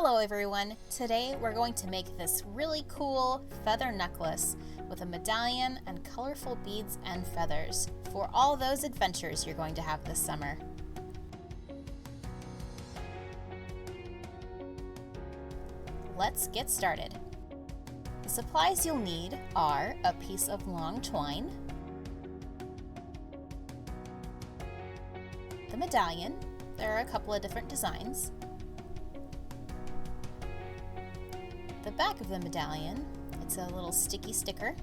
Hello everyone! Today we're going to make this really cool feather necklace with a medallion and colorful beads and feathers for all those adventures you're going to have this summer. Let's get started. The supplies you'll need are a piece of long twine, the medallion. There are a couple of different designs. The back of the medallion, it's a little sticky sticker,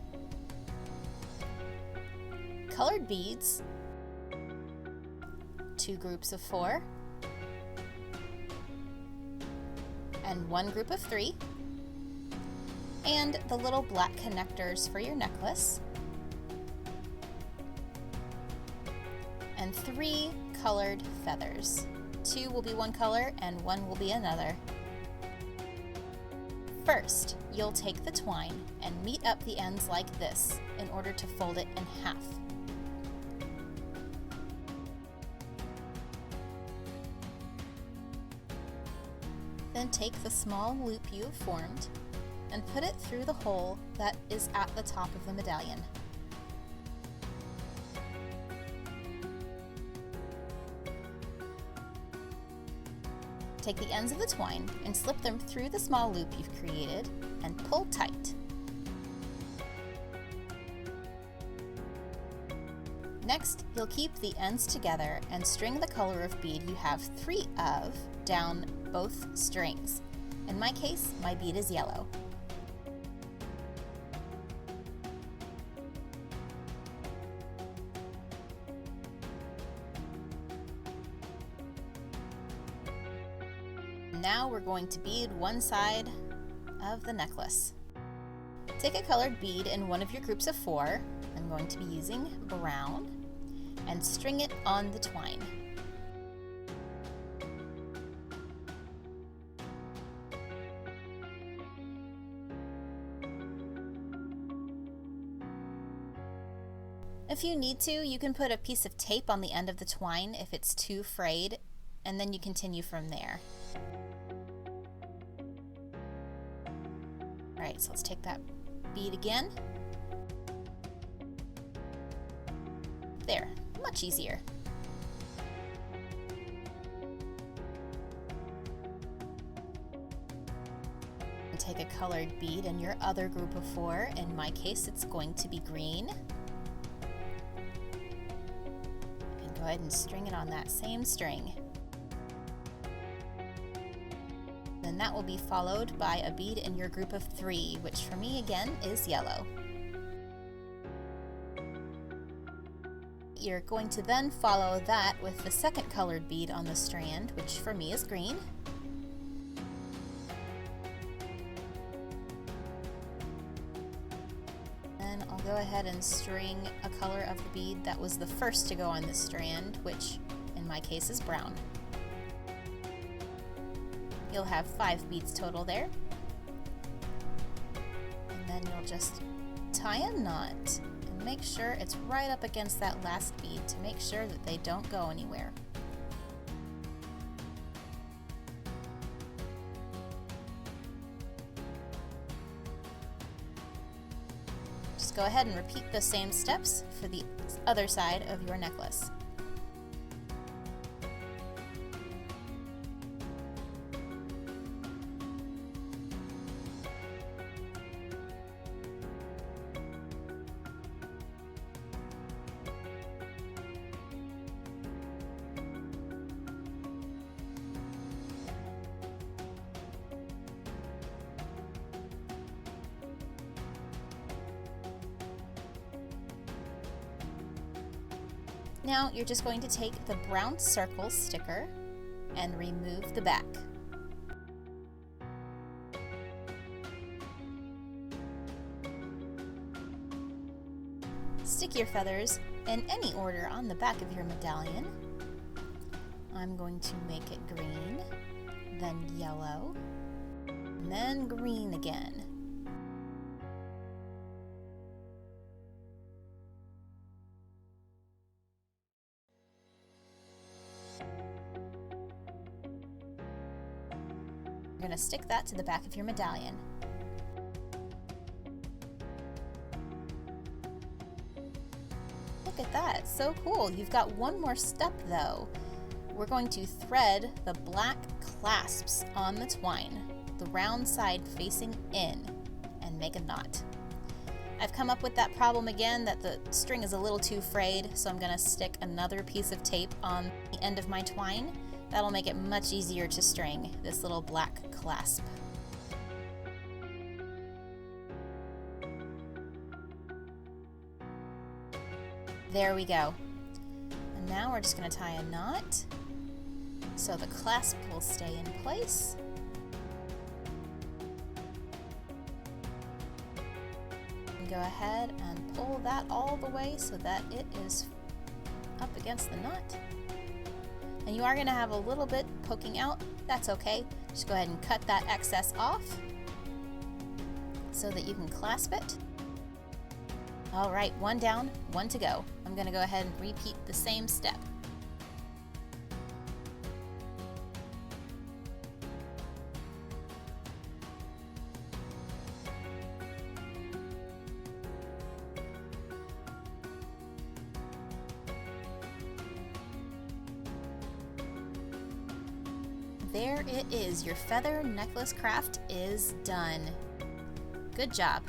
colored beads, 2 groups of 4, and 1 group of 3, and the little black connectors for your necklace, and 3 colored feathers. 2 will be one color and 1 will be another. First, you'll take the twine and meet up the ends like this in order to fold it in half. Then take the small loop you have formed and put it through the hole that is at the top of the medallion. Take the ends of the twine and slip them through the small loop you've created and pull tight. Next, you'll keep the ends together and string the color of bead you have 3 of down both strings. In my case, my bead is yellow. Now we're going to bead one side of the necklace. Take a colored bead in one of your groups of 4. I'm going to be using brown, and string it on the twine. If you need to, you can put a piece of tape on the end of the twine if it's too frayed, and then you continue from there. Alright, so let's take that bead again. There, much easier. And take a colored bead in your other group of 4. In my case, it's going to be green. And go ahead and string it on that same string. Then that will be followed by a bead in your group of 3, which for me again is yellow. You're going to then follow that with the second colored bead on the strand, which for me is green. Then I'll go ahead and string a color of the bead that was the first to go on this strand, which in my case is brown. You'll have 5 beads total there. And then you'll just tie a knot and make sure it's right up against that last bead to make sure that they don't go anywhere. Just go ahead and repeat the same steps for the other side of your necklace. Now you're just going to take the brown circle sticker and remove the back. Stick your feathers in any order on the back of your medallion. I'm going to make it green, then yellow, and then green again. You're going to stick that to the back of your medallion. Look at that, so cool. You've got one more step though. We're going to thread the black clasps on the twine, the round side facing in, and make a knot. I've come up with that problem again, that the string is a little too frayed, so I'm going to stick another piece of tape on the end of my twine. That'll make it much easier to string this little black clasp. There we go. And now we're just going to tie a knot so the clasp will stay in place. And go ahead and pull that all the way so that it is up against the knot. And you are going to have a little bit poking out. That's okay. Just go ahead and cut that excess off so that you can clasp it. All right, one down, one to go. I'm going to go ahead and repeat the same step. There it is. Your feather necklace craft is done. Good job.